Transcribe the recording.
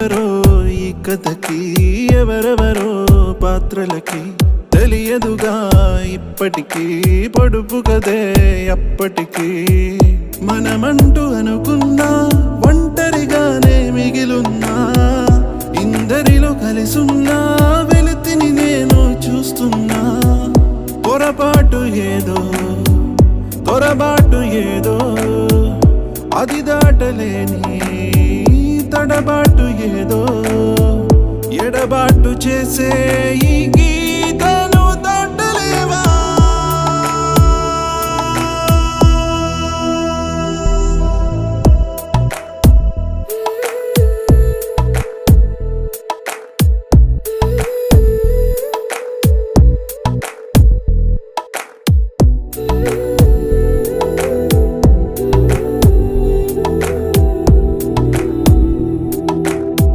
ఈ కథకి ఎవరెవరో పాత్రలకి తెలియదుగా ఇప్పటికీ పొడుపు కదే అప్పటికీ మనమంటూ అనుకున్నా ఒంటరిగానే మిగిలున్నా ఇందరిలో కలిసున్నా వెలుతిని నేను చూస్తున్నా పొరపాటు ఏదో అది దాటలేని తడబాటు ఏదో ఎడబాటు చేసే ఈ